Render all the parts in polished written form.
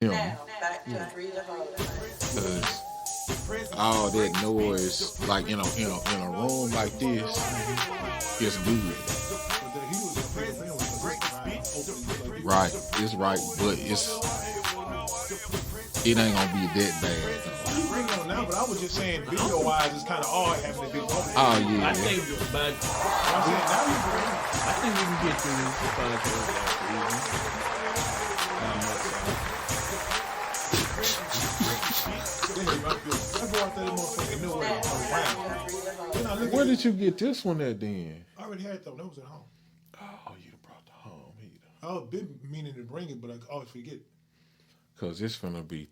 him. Cause all that noise, like in a room like this, is good. Right, it's right, but it ain't gonna be that bad though. You bring it on now, but I was just saying, video wise, it's kind of odd having a big moment. Oh yeah. I think, but I'm saying now you bring it. I think we can get through this podcast. Where did you get this one at then? I already had it though. That was at home. Oh, you brought the home heater. I've been meaning to bring it, but I always forget. Cause it's gonna be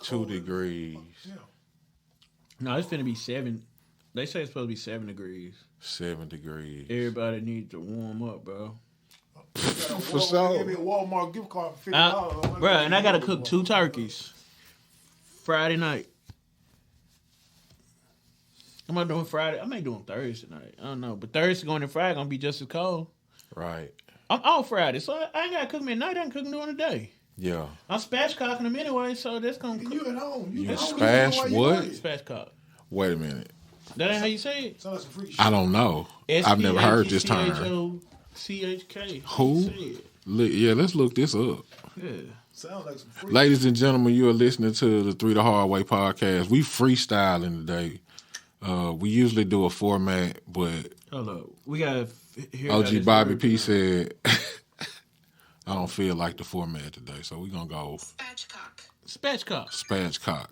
2 degrees. Yeah. No, it's finna be 7. They say it's supposed to be 7 degrees. 7 degrees. Everybody needs to warm up, bro. For sure. Gave me a Walmart gift card for $50. Bro, and I gotta cook 2 turkeys Friday night. Am I doing Friday? I may do them Thursday night. I don't know, but Thursday going to Friday gonna be just as cold. Right. I'm off Friday, so I ain't gotta cook them at night. I can cook them during the day. Yeah. I'm spatchcocking them anyway, so that's gonna cook. You at home. You at home, spash you know why you what? like it. Spatchcock. Wait a minute. That ain't how you say it. Sound like some freak shit. I don't know. I've never heard this term. SPACHOCHK. Who? Yeah, let's look this up. Yeah. Sounds like some freak. Ladies and gentlemen, you are listening to the 3daHardway podcast. We freestyling today. We usually do a format, but Hold up. We gotta hear OG Bobby P said, I don't feel like the format today, so we're going to go Spatchcock. spatchcock.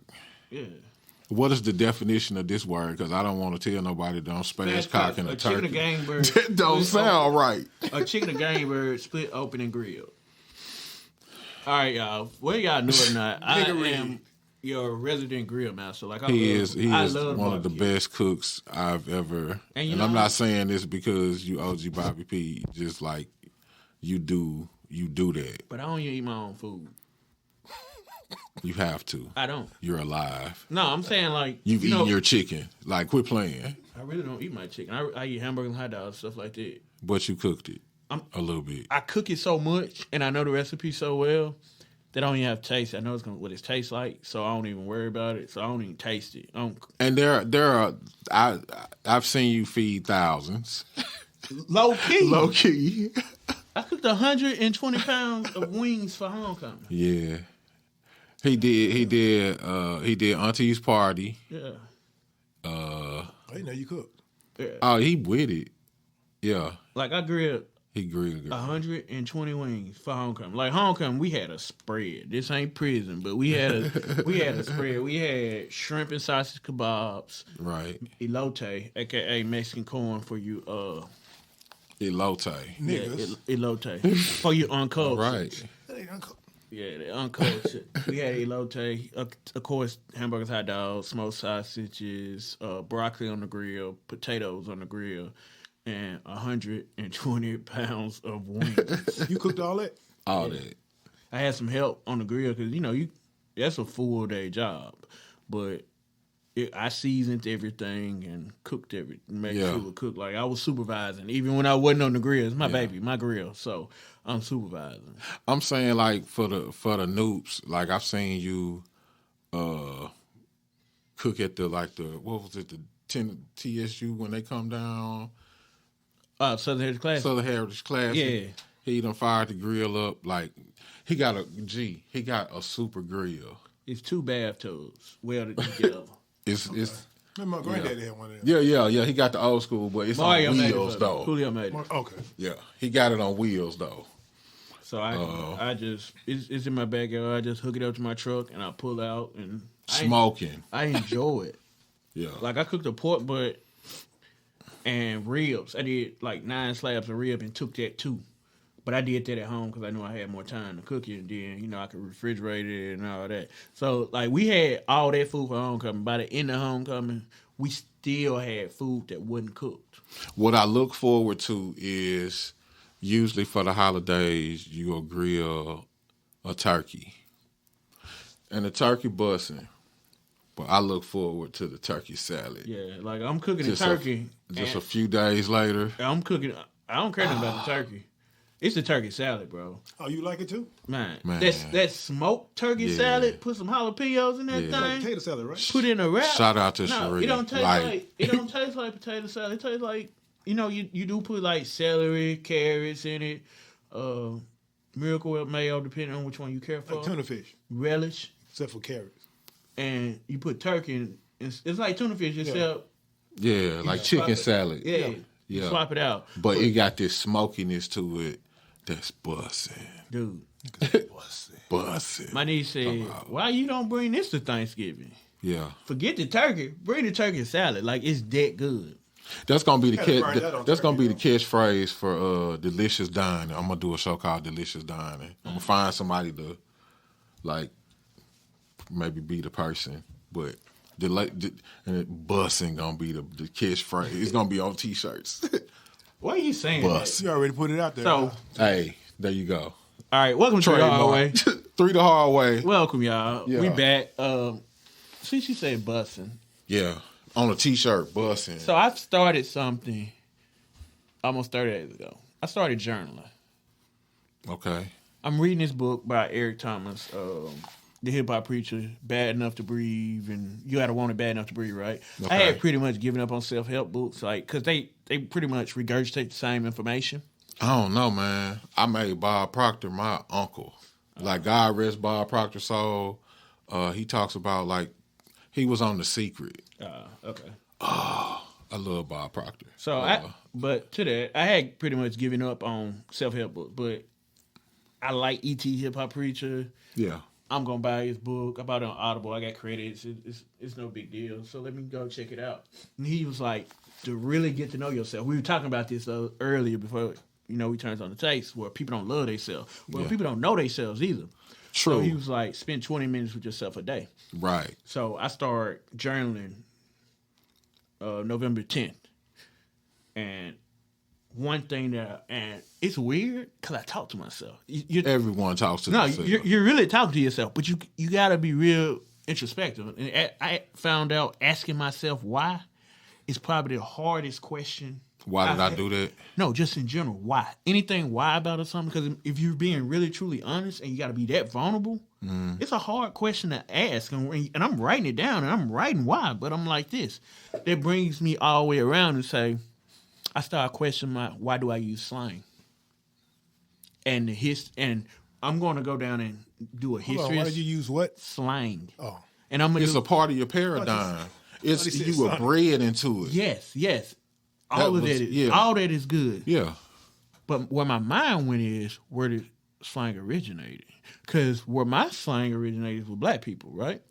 Yeah. What is the definition of this word? Because I don't want to tell nobody don't spatchcock in a chicken or turkey. game bird. That don't sound right. A chicken or game bird split open and grilled. All right, y'all. Whether y'all know or not, I am your resident grill master. Like He is love one of the barbecue. best cooks I've ever. And I'm not saying this because you OG Bobby P. Just like you do that. But I don't even eat my own food. You have to. I don't. You're alive. No, I'm saying like You've eaten your chicken. Like, quit playing. I really don't eat my chicken. I eat hamburgers and hot dogs, stuff like that. But you cooked it a little bit. I cook it so much, and I know the recipe so well that I don't even have to taste it. I know what it tastes like, so I don't even worry about it. So I don't even taste it. And I've seen you feed thousands. Low key. Low key. I cooked 120 pounds of wings for homecoming. Yeah. He did Auntie's party. Yeah. I didn't know you cooked. Yeah. Oh, he with it. Yeah. Like I grilled He grilled. 120 wings for homecoming. Like homecoming, we had a spread. This ain't prison, but we had a spread. We had shrimp and sausage kebabs. Right. Elote, aka Mexican corn for you Elote. Niggas. Yeah, elote. For you uncultured. Right. That ain't uncooked. Yeah, the uncultured. We had elote, of course, hamburgers, hot dogs, smoked sausages, broccoli on the grill, potatoes on the grill, and 120 pounds of wings. You cooked all that? All that. I had some help on the grill because, that's a full day job. But I seasoned everything and cooked everything, made sure it would cook. Like, I was supervising. Even when I wasn't on the grill, it's my baby, my grill. So I'm supervising. I'm saying, like, for the noobs, like, I've seen you cook at the what was it, the TSU when they come down? Southern Heritage Classic. Southern Heritage Classic. Yeah. He done fired the grill up. Like, he got a super grill. It's 2 bathtubs welded together. It's Remember my granddaddy had one of them. Yeah. He got the old school, but it's Mario on made it wheels for though. Julio made it. Okay. Yeah, he got it on wheels though. So I just it's in my backyard. I just hook it up to my truck and I pull out and Smoking. I enjoy it. Yeah. Like I cooked a pork butt and ribs. I did like 9 slabs of rib and took that too. But I did that at home because I knew I had more time to cook it, and then I could refrigerate it and all that. So like we had all that food for homecoming. By the end of homecoming, we still had food that wasn't cooked. What I look forward to is usually for the holidays you'll grill a turkey, and the turkey busting. But I look forward to the turkey salad. Yeah, like I'm cooking a turkey. Just a few days later. I'm cooking. I don't care nothing about the turkey. It's the turkey salad, bro. Oh, you like it too? Man. Man. That smoked turkey Yeah. salad. Put some jalapenos in that Yeah. thing. Potato salad, right? Put it in a wrap. Shout out to No, Sheree. it don't taste like it don't taste like potato salad. It tastes like you do put like celery, carrots in it, Miracle Whip mayo, depending on which one you care for. Like tuna fish, Relish, except for carrots. and you put turkey in. It's like tuna fish, except Yeah, like chicken salad. yeah, Yeah. you swap it out, But it got this smokiness to it that's bussin'. dude. Bussin'. My niece said, "Why you don't bring this to Thanksgiving? Yeah. Forget the turkey. Bring the turkey salad. Like it's that good." That's gonna be the Gotta burn that on that's gonna be the turkey, catchphrase for Delicious Dining. I'm gonna do a show called Delicious Dining. I'm gonna find somebody to like maybe be the person, but and bussin' gonna be the catchphrase. It's gonna be on T-shirts. Why are you saying Bus. You already put it out there. that? So, Hey, there you go. all right, welcome to the hard way. 3 the hard way. Welcome, y'all. Yeah. We back. Since she said bussin'. Yeah, on a T-shirt, bussin'. So I've started something almost 30 days ago. I started journaling. Okay. I'm reading this book by Eric Thomas, the hip hop preacher, Bad Enough to Breathe, and You Gotta Want It Bad Enough to Breathe, right? Okay. I had pretty much given up on self-help books, like, because they pretty much regurgitate the same information. I don't know, man. I made Bob Proctor my uncle. Like, God rest Bob Proctor's soul. He talks about, like, he was on The Secret. Okay. I love Bob Proctor. So, but to that, I had pretty much given up on self-help books, but I like E.T. Hip Hop Preacher. Yeah. I'm gonna buy his book. I bought it on Audible. I got credits. It's no big deal. So let me go check it out. And he was like, to really get to know yourself. We were talking about this earlier before we turned on the taste, where people don't love themselves. Well, Yeah. people don't know themselves either. True. So he was like, spend 20 minutes with yourself a day. Right. So I started journaling November 10th, and one thing and it's weird because I talk to myself. Everyone talks to themselves. You're really talking to yourself, but you got to be real introspective. And I found out asking myself why is probably the hardest question. Why did I do that? No, just in general, why? Anything why about or something? Because if you're being really, truly honest and you got to be that vulnerable, it's a hard question to ask. And I'm writing it down and I'm writing why, but I'm like this. That brings me all the way around and say, I start questioning why do I use slang? And and I'm going to go down and do a history. Hold on, why did you use what? Slang. Oh. And I'm gonna It's a part of your paradigm. It's he said you were something. bred into it. yes. All That of was- that is yeah. all that is good. Yeah. But where my mind went is where did slang originated? Because where my slang originated was black people, right?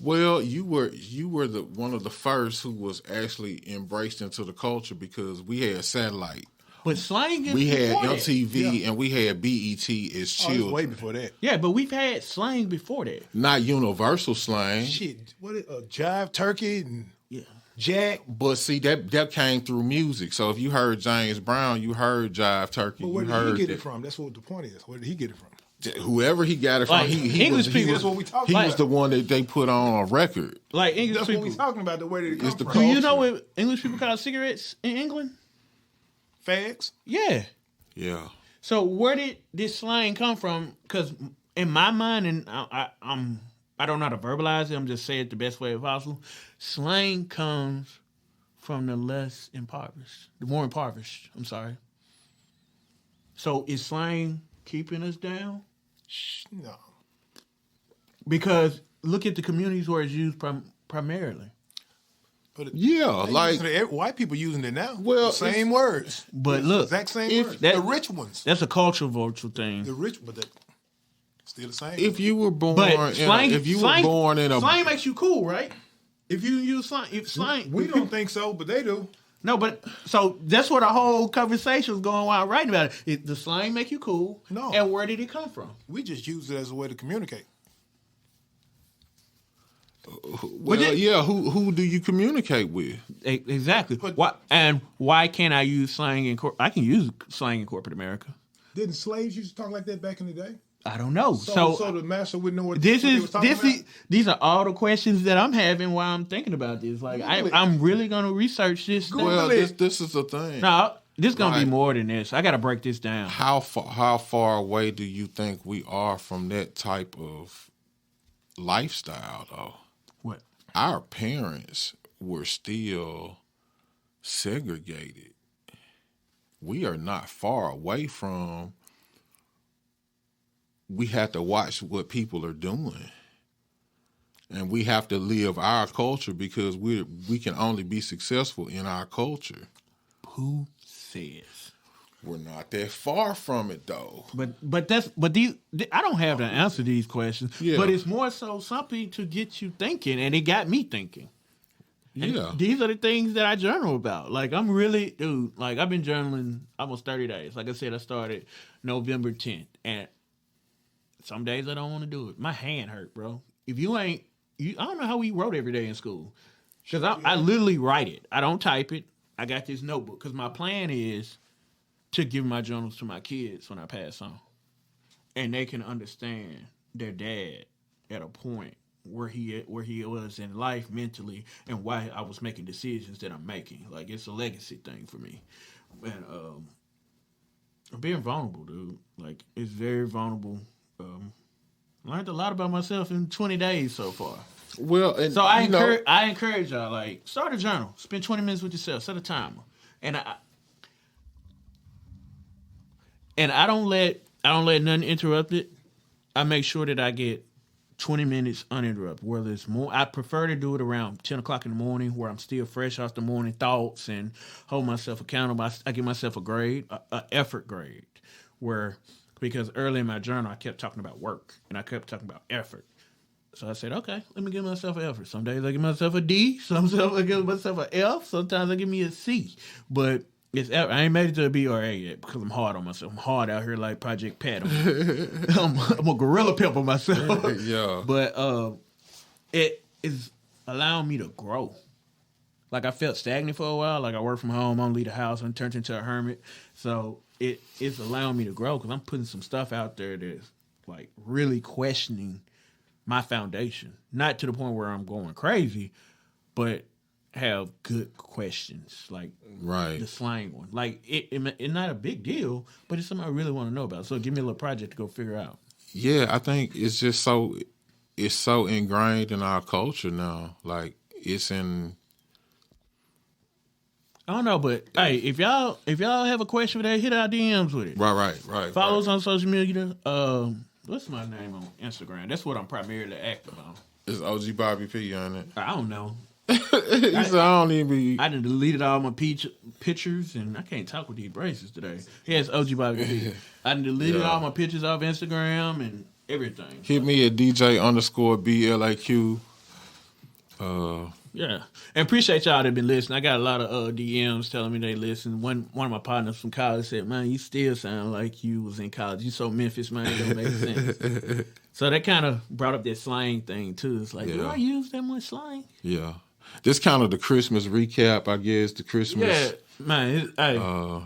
Well, you were the one of the first who was actually embraced into the culture because we had satellite. But slang is We had before that. MTV and we had BET as Oh, it was children. way before that. Yeah, but we've had slang before that. Not universal slang. Shit, what jive turkey and Yeah. jack. But see, that came through music. So if you heard James Brown, you heard Jive Turkey. But where you did he heard get that. it from? That's what the point is. Where did he get it from? Whoever he got it from, Like, he English was, people- That's what we talking he about. was the one that they put on a record. Like English That's people. what we talking about. The where did it come It's the from? Do you know culture. what English people call cigarettes in England? Fags. Yeah. Yeah. So where did this slang come from? Because in my mind, and I don't know how to verbalize it. I'm just saying it the best way possible. Slang comes from the less impoverished, the more impoverished. I'm sorry. So is slang keeping us down? No. Because look at the communities where it's used primarily. But Yeah, like white people using it now. Well, The same words. But look, Exact same if words. that- the rich ones. that's a cultural virtual thing. The rich, but that still the same. if you were born But slang, if you slang, were born in a slang makes you cool, right? If you use slang, if slang, we don't think so, but they do. No, but so that's what our whole conversation was going while writing about it. The slang make you cool. No. And where did it come from? We just use it as a way to communicate. well, yeah, who do you communicate with? Exactly. But- Why can't I use slang in I can use slang in corporate America. Didn't slaves used to talk like that back in the day? I don't know. So the master wouldn't know what this what they is was talking this about? is these are all the questions that I'm having while I'm thinking about this. Like Google it. I'm really gonna research this. Google Well, it. this is the thing. No, This gonna be Like, more than this. I gotta break this down. how far away do you think we are from that type of lifestyle though? What? Our parents were still segregated. We are not far away from. We have to watch what people are doing. And we have to live our culture because we can only be successful in our culture. Who says? We're not that far from it though. But these I don't have to answer these questions. Yeah. But it's more so something to get you thinking, and it got me thinking. And Yeah. these are the things that I journal about. Like I'm really, dude. Like I've been journaling almost 30 days. Like I said, I started November 10th, and some days I don't want to do it. My hand hurt, bro. If you ain't, I don't know how we wrote every day in school. Because I literally write it. I don't type it. I got this notebook. Because my plan is to give my journals to my kids when I pass on. And they can understand their dad at a point where he was in life mentally and why I was making decisions that I'm making. Like, it's a legacy thing for me. And being vulnerable, dude. Like, it's very vulnerable. Learned a lot about myself in 20 days so far. Well, and So I encourage y'all, like, start a journal. Spend 20 minutes with yourself. Set a timer. And I don't let nothing interrupt it. I make sure that I get 20 minutes uninterrupted. Whether it's more, I prefer to do it around 10 o'clock in the morning where I'm still fresh off the morning thoughts and hold myself accountable. I give myself a grade, an effort grade, because early in my journal I kept talking about work and I kept talking about effort. So I said, okay, let me give myself an effort. Some days I give myself a D, sometimes I give myself an F, sometimes I give me a C. But I ain't made it to a B or A yet because I'm hard on myself. I'm hard out here like Project Pat. I'm a gorilla pimp on myself. Yeah. But it is allowing me to grow. Like I felt stagnant for a while. Like I work from home, I don't leave the house, I'm turned into a hermit. So it's allowing me to grow because I'm putting some stuff out there that's like really questioning my foundation. Not to the point where I'm going crazy, but have good questions, like Right. the slang one. Like it's not a big deal, but it's something I really want to know about. So give me a little project to go figure out. Yeah, I think it's just so ingrained in our culture now. Like it's in. I don't know, but hey, if y'all have a question for that, hit our DMs with it. Right. Follow us on social media. What's my name on Instagram? That's what I'm primarily active on. It's OG Bobby P on it. I don't know. He said, I don't even be. I done deleted all my pictures, and I can't talk with these braces today. Yes, OG Bobby P. I done deleted all my pictures off Instagram and everything. Hit me at DJ_BLAQ. Yeah, and appreciate y'all that been listening. I got a lot of DMs telling me they listen. One of my partners from college said, "Man, you still sound like you was in college. You so Memphis, man, it don't make sense." So that kind of brought up that slang thing too. It's like, do I use that much slang? Yeah, this kind of the Christmas recap, I guess. The Christmas. Yeah, man.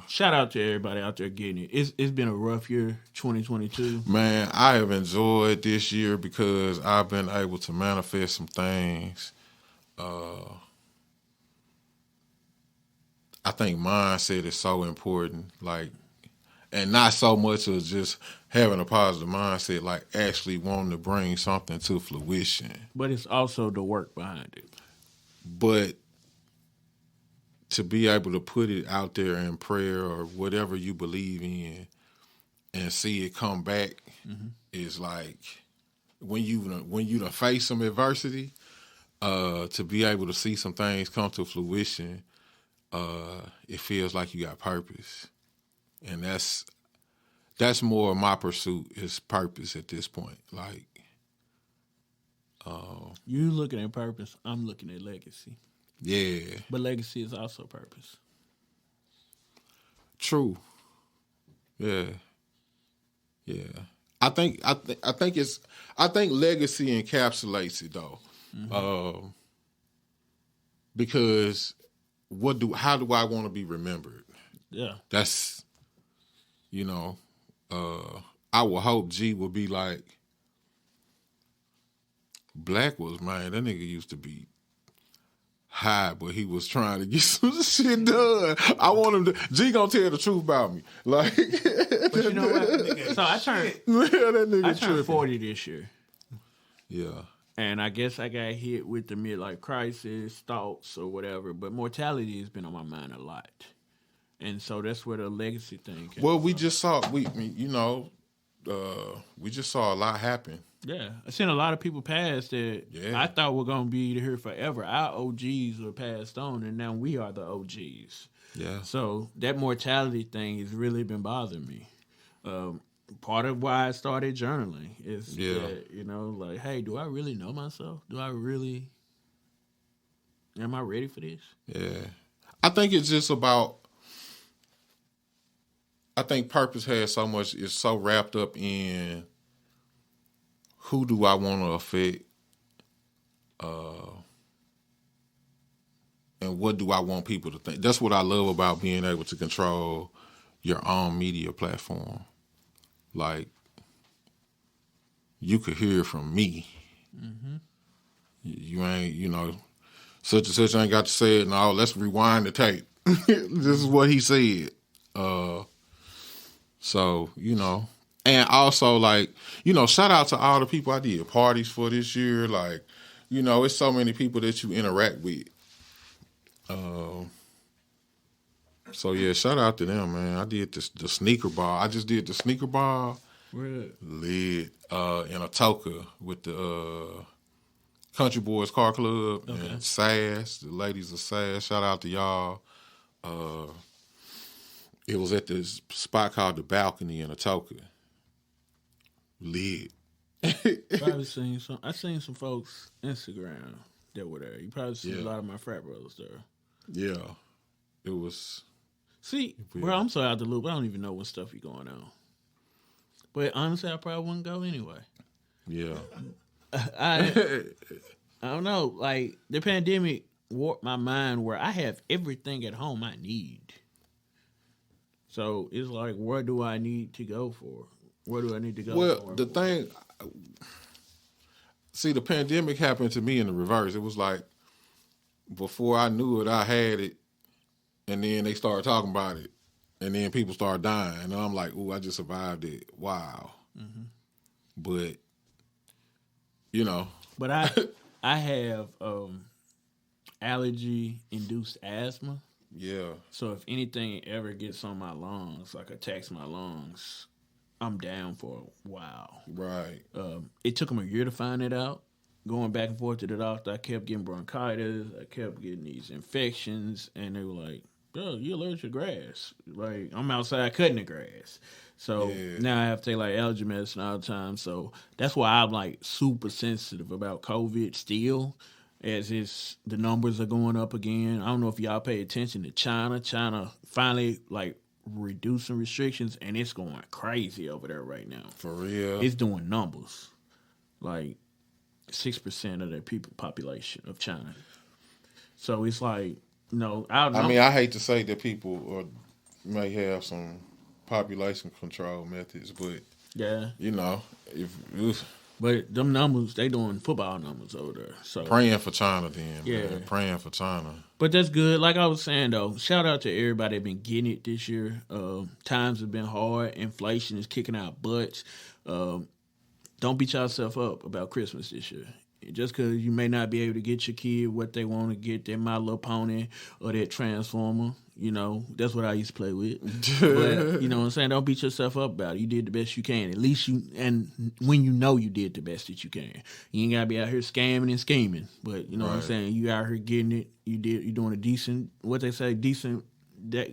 Shout out to everybody out there getting it. It's been a rough year, 2022. Man, I have enjoyed this year because I've been able to manifest some things. I think mindset is so important, like, and not so much as just having a positive mindset, like actually wanting to bring something to fruition. But it's also the work behind it. But to be able to put it out there in prayer or whatever you believe in and see it come back is like when you done face some adversity, to be able to see some things come to fruition, it feels like you got purpose. And that's more of my pursuit is purpose at this point. Like, You looking at purpose, I'm looking at legacy. yeah. But legacy is also purpose. True. Yeah. I think legacy encapsulates it though. Because how do I want to be remembered? Yeah. That's, I would hope G would be like, Black was, man, that nigga used to be high, but he was trying to get some shit done. I want him to. G gonna tell the truth about me. Like, But you know what? So I turned that nigga I turned tripping. 40 this year. Yeah. And I guess I got hit with the midlife crisis, thoughts, or whatever. But mortality has been on my mind a lot. And so that's where the legacy thing came Well, we from. just saw we just saw a lot happen. Yeah. I've seen a lot of people pass that Yeah. I thought were going to be here forever. Our OGs were passed on, and now we are the OGs. Yeah. So that mortality thing has really been bothering me. Part of why I started journaling is that, like, hey, do I really know myself? Am I ready for this? Yeah. I think it's just about. I think purpose has so much. It's so wrapped up in who do I want to affect, and what do I want people to think. That's what I love about being able to control your own media platform. Like, you could hear from me. Mm-hmm. You ain't, such and such ain't got to say it. No, let's rewind the tape. This is what he said. So, and also, like, shout out to all the people I did parties for this year. Like, it's so many people that you interact with. So, yeah, shout out to them, man. I did the sneaker ball. I just did the sneaker ball. Really? Led in Atoka with the Country Boys Car Club and SAS, the ladies of SAS. Shout out to y'all. It was at this spot called The Balcony in Atoka. Lit. Probably seen some. I seen some folks Instagram that were there. You probably see a lot of my frat brothers there. Yeah, it was. See, bro, I'm so out the loop. I don't even know what stuff be going on. But honestly, I probably wouldn't go anyway. Yeah. I don't know. Like, the pandemic warped my mind where I have everything at home I need. So it's like, where do I need to go for? Where do I need to go? Well, the thing, see, the pandemic happened to me in the reverse. It was like, before I knew it, I had it, and then they started talking about it, and then people started dying, and I'm like, ooh, I just survived it. Wow. Mm-hmm. But, But I have allergy-induced asthma. Yeah. So if anything ever gets on my lungs, like attacks my lungs, I'm down for a while. Right. It took them a year to find it out. Going back and forth to the doctor, I kept getting bronchitis. I kept getting these infections, and they were like, "Bro, you're allergic to grass." Like, I'm outside cutting the grass. So now I have to take like allergy medicine all the time. So that's why I'm like super sensitive about COVID still, as the numbers are going up again. I don't know if y'all pay attention to China. China finally like reducing restrictions, and it's going crazy over there right now. For real. It's doing numbers. Like 6% of their people population of China. So it's like, I mean, I hate to say that people may have some population control methods, but yeah, but them numbers, they doing football numbers over there. So praying for China, then, yeah, man. Praying for China. But that's good. Like I was saying though, shout out to everybody that been getting it this year. Times have been hard. Inflation is kicking out butts. Don't beat yourself up about Christmas this year. Just because you may not be able to get your kid what they want to get, their My Little Pony or that Transformer, that's what I used to play with. But, you know what I'm saying? Don't beat yourself up about it. You did the best you can. At least and when you know you did the best that you can. You ain't got to be out here scamming and scheming. But, you know what I'm saying? You out here getting it. You're doing a decent, what they say,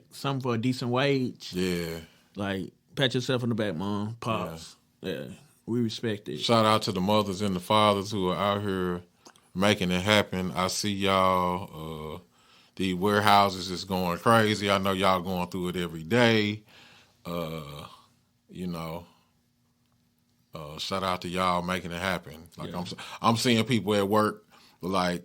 something for a decent wage. Yeah. Like, pat yourself on the back, Mom. Pops. Yeah. We respect it. Shout out to the mothers and the fathers who are out here making it happen. I see y'all. The warehouses is going crazy. I know y'all going through it every day. Shout out to y'all making it happen. Like, I'm seeing people at work, like,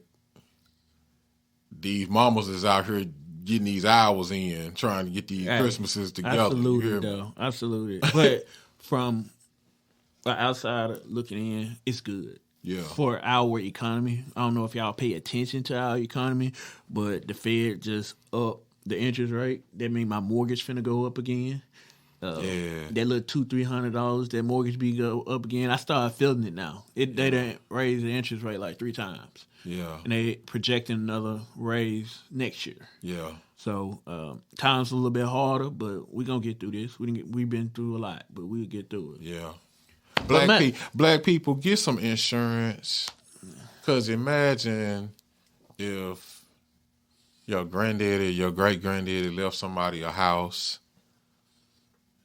these mamas is out here getting these hours in, trying to get these Christmases together. Absolutely, though. Absolutely. But from an outsider looking in, it's good. Yeah. for our economy. I don't know if y'all pay attention to our economy, but the Fed just up the interest rate. That means my mortgage finna go up again. Yeah. That little $200-300, that mortgage be go up again. I started feeling it now. They didn't raise the interest rate like 3 times. Yeah. And they projecting another raise next year. Yeah. So times a little bit harder, but we gonna get through this. We've been through a lot, but we'll get through it. Yeah. man- Black people, get some insurance. Because imagine if your granddaddy, your great granddaddy left somebody a house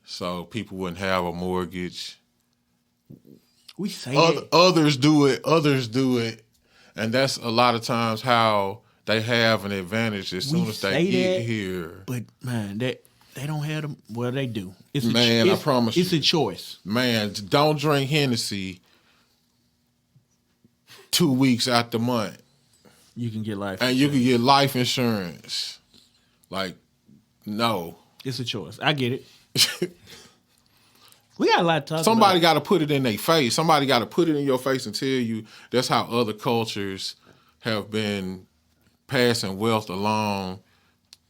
so people wouldn't have a mortgage. We say it. Others do it. And that's a lot of times how they have an advantage as soon as they get here. But man, they don't have them. Well, they do. I promise it's you. a choice. Man, don't drink Hennessy 2 weeks out the month. You can get life, and you can get life insurance. Like, no. It's a choice. I get it. We got a lot to talk Somebody about. got to put it in their face. Somebody got to put it in your face and tell you that's how other cultures have been passing wealth along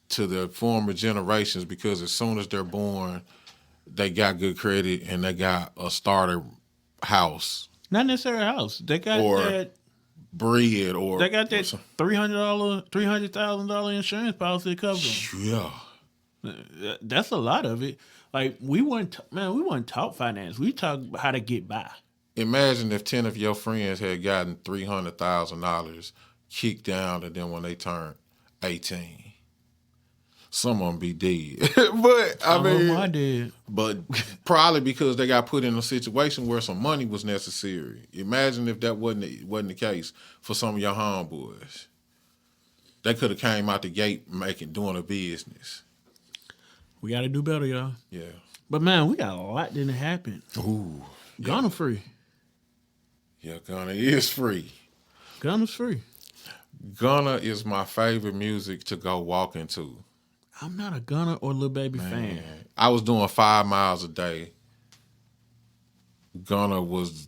to the former generations, because as soon as they're born, they got good credit and they got a starter house. Not necessarily a house. They got that bread, or they got that $300,000 insurance policy to cover them. Yeah. That's a lot of it. Like we weren't taught finance. We talk how to get by. Imagine if 10 of your friends had gotten $300,000 kicked down, and then when they turned 18, some of them be dead. But I mean, but probably because they got put in a situation where some money was necessary. Imagine if that wasn't the case for some of your homeboys. They could have came out the gate doing a business. We got to do better, y'all. Yeah. But man, we got a lot didn't happen. Ooh. Gunna free. Yeah, Gunna is free. Gunna's free. Gunna is my favorite music to go walking to. I'm not a Gunna or Lil Baby fan. I was doing 5 miles a day. Gunna was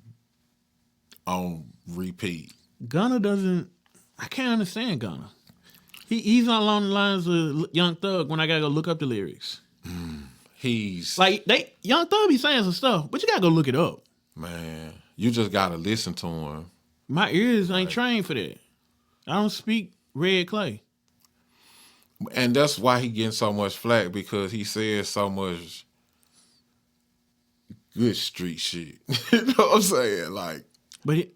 on repeat. Gunna doesn't. I can't understand Gunna. He's not along the lines of Young Thug when I gotta go look up the lyrics. He's like Young Thug be saying some stuff, but you gotta go look it up. Man, you just gotta listen to him. My ears ain't trained for that. I don't speak red clay. And that's why he getting so much flack, because he says so much good street shit. You know what I'm saying? Like, but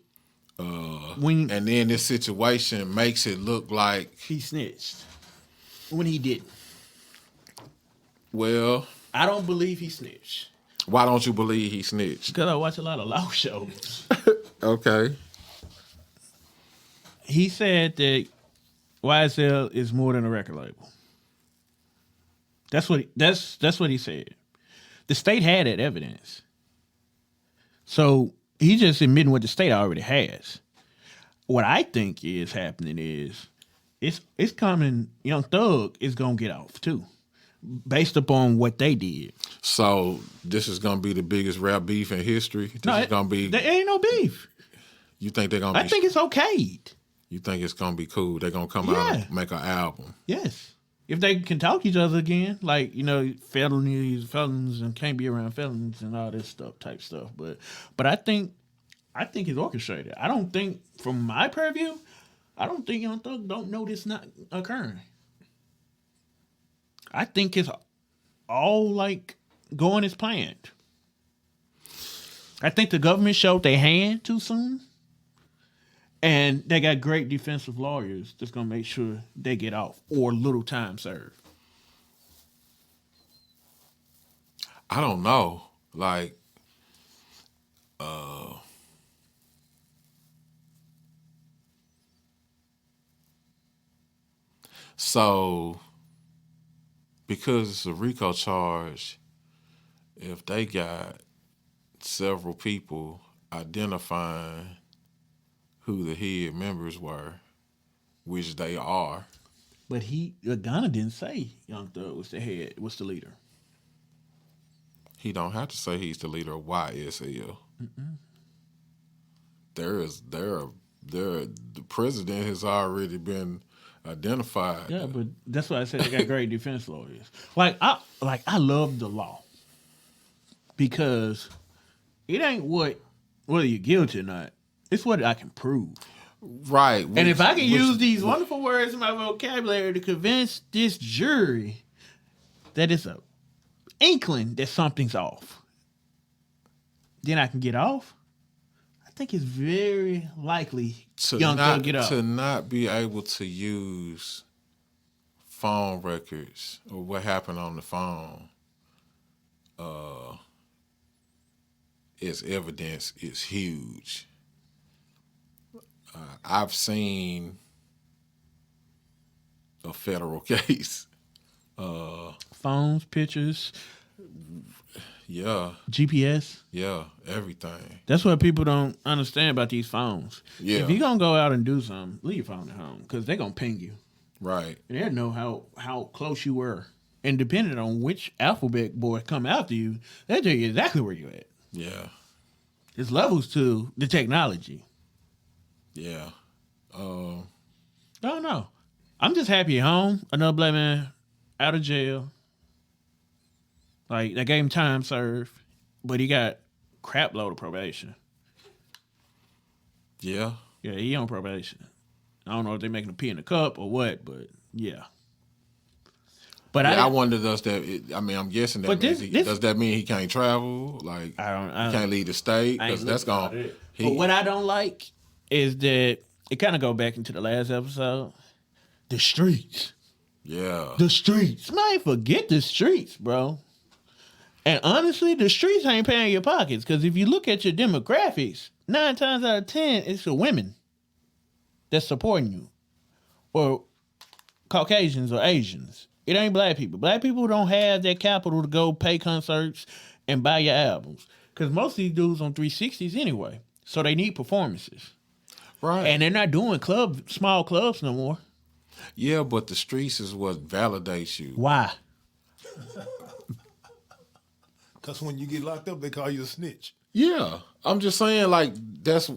and then this situation makes it look like he snitched when he didn't. Well, I don't believe he snitched. Why don't you believe he snitched? Because I watch a lot of law shows. Okay. He said that YSL is more than a record label. That's what he said. The state had that evidence. So he's just admitting what the state already has. What I think is happening is it's coming. Young Thug is gonna get off too, based upon what they did. So this is gonna be the biggest rap beef in history. This is gonna be. There ain't no beef. You think they're gonna? I think it's okay. You think it's gonna be cool? They're gonna come out and make an album. Yes. If they can talk to each other again, like, felons and can't be around felons and all this type stuff. But I think it's orchestrated. I don't think, from my purview, I don't think Young Thug don't know this not occurring. I think it's all like going as planned. I think the government showed their hand too soon. And they got great defensive lawyers that's going to make sure they get off or little time served. I don't know. Like, so, because it's a RICO charge, if they got several people identifying who the head members were, which they are. But Ghana didn't say Young Thug was the leader. He don't have to say he's the leader of YSL. the president has already been identified. Yeah, but that's why I said they got great defense lawyers. I love the law because it ain't whether you're guilty or not. It's what I can prove. Right. And if I can use these wonderful words in my vocabulary to convince this jury that it's a inkling that something's off, then I can get off. I think it's very likely Young Thug get off. To not be able to use phone records or what happened on the phone as evidence is huge. I've seen a federal case. Phones, pictures, Yeah, GPS. yeah, everything. That's what people don't understand about these phones. Yeah. If you're going to go out and do something, leave your phone at home because they're going to ping you. Right. And they'll know how close you were. And depending on which alphabet boy come after you, they'll tell you exactly where you're at. Yeah. There's levels to the technology. Yeah. I don't know. I'm just happy at home. Another black man out of jail. Like, they gave him time served, but he got crap load of probation. Yeah. Yeah, he on probation. I don't know if they're making a pee in the cup or what, but yeah. But I wonder, does that? I'm guessing that. But means this- does that mean he can't travel? Like, I he can't leave the state I ain't because that's looking gonna. But what I don't like is that it kind of go back into the last episode. The streets. Yeah. The streets. Man, forget the streets, bro. And honestly, the streets ain't paying your pockets because if you look at your demographics, 9 times out of 10, it's the women that's supporting you. Or Caucasians or Asians. It ain't black people. Black people don't have that capital to go pay concerts and buy your albums. Because most of these dudes on 360s anyway. So they need performances. Right. And they're not doing small clubs no more. Yeah, but the streets is what validates you. Why? Because when you get locked up, they call you a snitch. Yeah. I'm just saying, like, that's,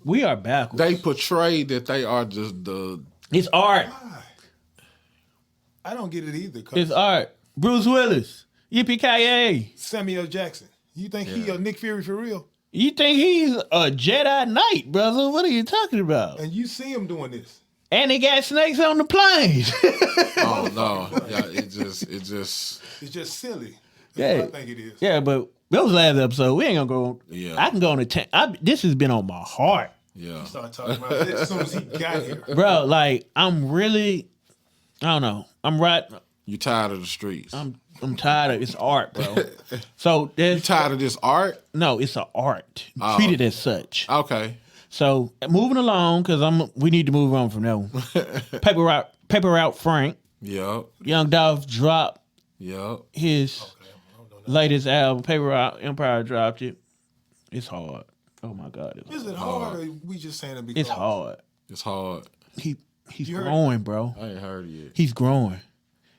We are backwards. they portray that they are just the. It's art. Why? I don't get it either. 'Cause It's art. Bruce Willis. Yippee-ki-yay. Samuel Jackson. You think he a Nick Fury for real? You think he's a Jedi Knight, brother? What are you talking about? And you see him doing this. And they got snakes on the planes. Oh no! Yeah, it just. It's just silly. That's Yeah. what I think it is. Yeah, but that was last episode. We ain't gonna go. Yeah. I can go on a this has been on my heart, Yeah. Start talking about it as soon as he got here. bro. Like I'm really, I don't know. I'm right. You tired of the streets? I'm tired of it's art, bro. So there's You tired of this art? no, it's an art. Treat it as such. Okay. So moving along because we need to move on from that one. Paper Route Frank, Yep. Young Dolph dropped Yep. his latest album. Paper Route Empire dropped it. It's hard. Oh my God, Is it hard or we just saying it because? it's hard. It's hard. He's You heard growing, bro. I ain't heard it yet. He's growing,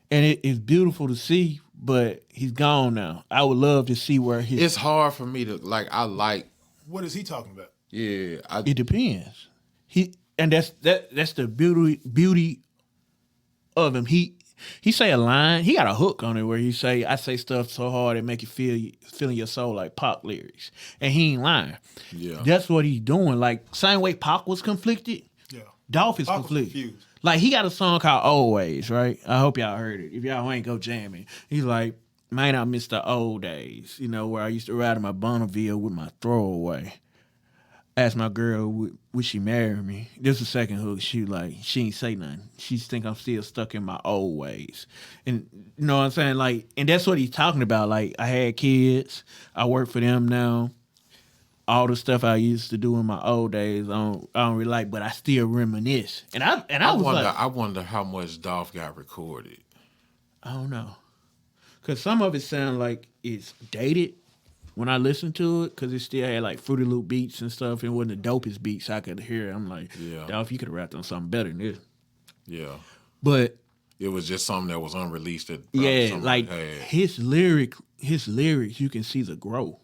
and it's beautiful to see. But he's gone now. I would love to see where his. It's hard for me to like. I like. What is he talking about? Yeah. It depends. That's the beauty of him. He say a line. He got a hook on it where he say, "I say stuff so hard it make you feel in your soul like Pac lyrics," and he ain't lying. Yeah. That's what he's doing. Like same way Pac was conflicted. Yeah. Dolph is Pac was conflicted. confused. Like he got a song called Always, right? I hope y'all heard it. If y'all ain't, go jam it. He's like, man, I miss the old days, where I used to ride in my Bonneville with my throwaway. Asked my girl, would she marry me? This is the second hook. She ain't say nothing. She think I'm still stuck in my old ways. And you know what I'm saying? Like, and that's what he's talking about. Like, I had kids. I work for them now. All the stuff I used to do in my old days, I don't really like, but I still reminisce. And I was wonder. like, I wonder how much Dolph got recorded. I don't know. Because some of it sound like it's dated when I listen to it, because it still had like Fruity Loop beats and stuff. It wasn't the dopest beats I could hear. I'm like, Yeah. Dolph, you could have rapped on something better than this. Yeah. But It was just something that was unreleased. That yeah, somebody like had. his lyrics, you can see the growth.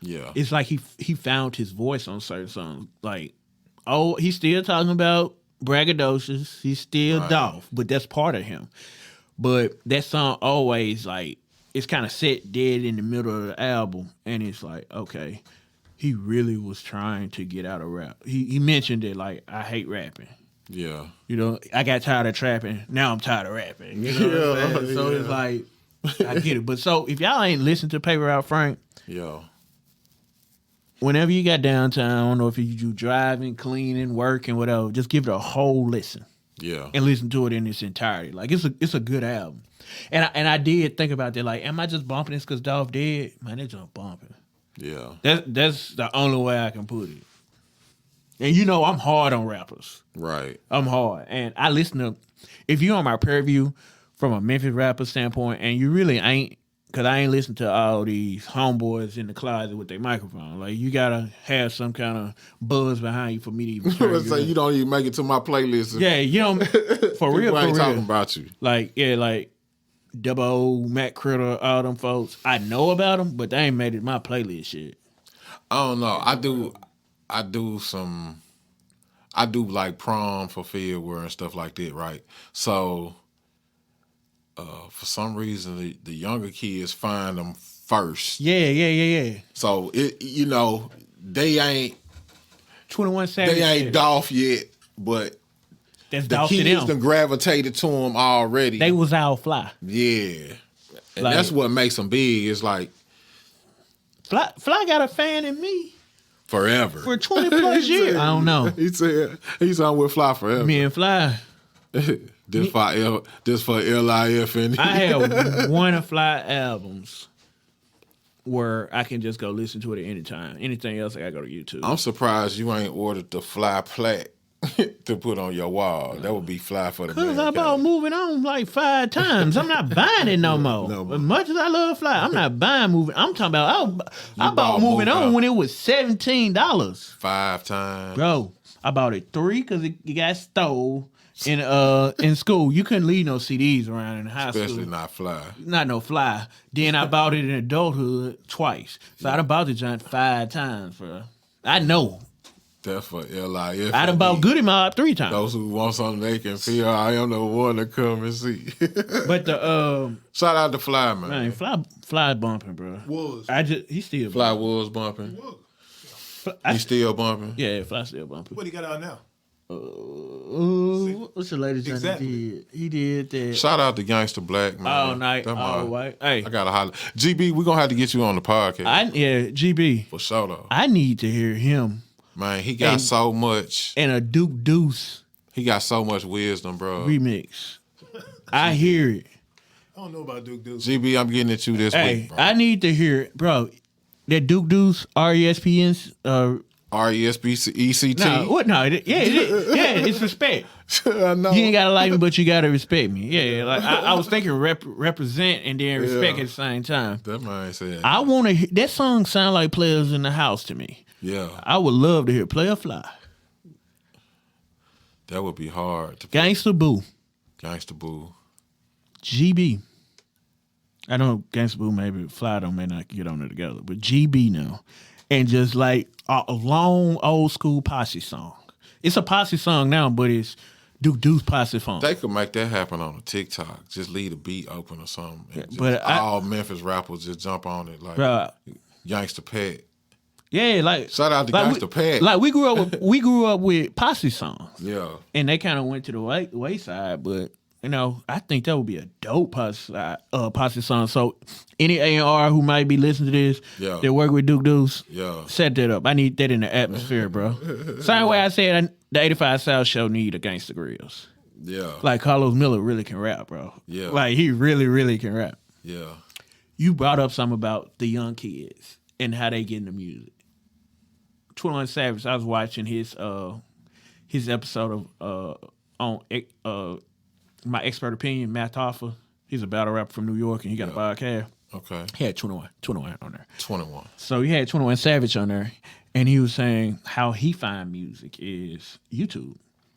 Yeah. It's like he found his voice on certain songs. Like, oh, he's still talking about braggadocious. He's still Dolph, but that's part of him. But that song always like it's kind of set dead in the middle of the album, and it's like, okay, he really was trying to get out of rap. He mentioned it like, I hate rapping. Yeah. You know, I got tired of trapping. Now I'm tired of rapping. You know what I'm saying? So it's like, I get it. But so if y'all ain't listened to Paper Route Frank, Yeah. whenever you got downtime, I don't know if you do driving, cleaning, working, whatever, just give it a whole listen. Yeah. And listen to it in its entirety. Like it's a good album. And I did think about that. Like, am I just bumping this because Dolph dead? Man, they just bumping. Yeah. That's the only way I can put it. And you know I'm hard on rappers. Right. I'm hard. And I listen to, if you're on my purview from a Memphis rapper standpoint, and you really ain't, because I ain't listening to all these homeboys in the closet with their microphone. Like, you got to have some kind of buzz behind you for me to even turn you you don't even make it to my playlist. Yeah, you know, for real, I ain't for real. talking about you. Like, yeah, like Double O, Matt Critter, all them folks. I know about them, but they ain't made it my playlist shit. I don't know. I do like prom for Fieldwear and stuff like that, right? So, for some reason, the younger kids find them first. Yeah. So they ain't 21 Savage. they ain't Dolph yet, but That's the Dolph to kids them. done gravitated to him already. They was all fly. Yeah, and Like- that's what makes them big. It's like Fly got a fan in me forever for 20 plus years. I don't know. He said he's on with Fly forever. Me and Fly. This for LIF and I have one of Fly albums where I can just go listen to it at any time. Anything else, I gotta go to YouTube. I'm surprised you ain't ordered the Fly plaque to put on your wall. That would be Fly for the Cause man. I bought moving on like 5 times. I'm not buying it no more. No more. As much as I love Fly, I'm not buying moving. I'm talking about I bought bought moving on Moving when it was $17. 5 times. Bro, I bought it 3 because it got stole in school. You couldn't leave no CDs around in high Especially school. not Fly. Not no Fly. Then I bought it in adulthood twice. So I done bought the joint 5 times, bro. I know. That's for LIF. I done bought Goody Mob 3 times. Those who want something they can feel. I am the one to come and see. But the Shout out to Fly, man. man, Fly bumping, bro. Was. He still Fly was bumping. Was. He still bumping. Yeah, Fly still bumping. What he got out now? What's the latest thing Exactly. he did? He did that Shout out to Gangsta Black, man. all night, That all my- white. Hey, I gotta holler. GB, we're gonna have to get you on the podcast. GB. For sure though. I need to hear him Man, he got And- so much. and a Duke Deuce He got so much wisdom, bro. remix. I hear it. I don't know about Duke Deuce. GB, I'm getting at you this Hey, week, bro. I need to hear it, bro. That Duke Deuce RESPN's RESPECT. no, what? No, it's respect. I know. You ain't gotta like me, but you gotta respect me. Yeah, like I was thinking represent and then respect Yeah. at the same time. That man said. I want to. That song sound like Players in the House to me. Yeah, I would love to hear Player Fly, that would be hard to Gangsta Boo, Gangsta Boo. GB. I know Gangsta Boo maybe Fly may not get on it together, but GB now, and just like a long old school posse song. It's a posse song now, but it's Duke Deuce posse song. They could make that happen on a TikTok. Just leave the beat open or something. And just but all Memphis rappers just jump on it like Bruh, Gangsta Pet. yeah, like Shout out to like Gangsta Pet. Like we grew up with posse songs, Yeah. and they kind of went to the wayside. But you know, I think that would be a dope posse song. So any A&R who might be listening to this, Yeah. that work with Duke Deuce, Yeah. set that up. I need that in the atmosphere, bro. Same way I said the 85 South show need a Gangsta Grills. Yeah. Like Carlos Miller really can rap, bro. Yeah. Like he really, really can rap. Yeah. You brought up something about the young kids and how they get into music. 21 Savage, I was watching his episode of on My Expert Opinion, Matt Hoffa. He's a battle rapper from New York and he got a podcast. Okay. He had 21 on there. 21. So he had 21 Savage on there and he was saying how he find music is YouTube.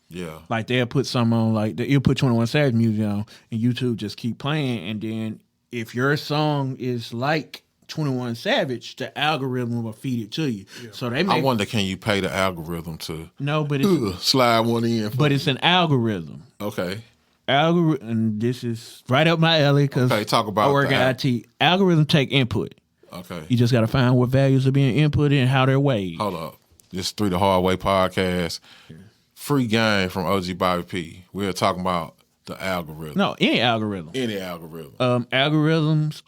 Yeah. Like they'll put something on, like you'll put 21 Savage music on and YouTube just keep playing, and then if your song is like 21 Savage, the algorithm will feed it to you. Yeah. So they I make, wonder, can you pay the algorithm to no, but it's slide one in? but it's an algorithm. Okay. Algorithm, and this is right up my alley because Okay, talk about I work in IT. Algorithm take input. Okay. You just got to find what values are being inputted and how they're weighed. Hold up. This 3daHardway podcast. Free game from OG Bobby P. We're talking about the algorithm. No, any algorithm. Any algorithm. Algorithms,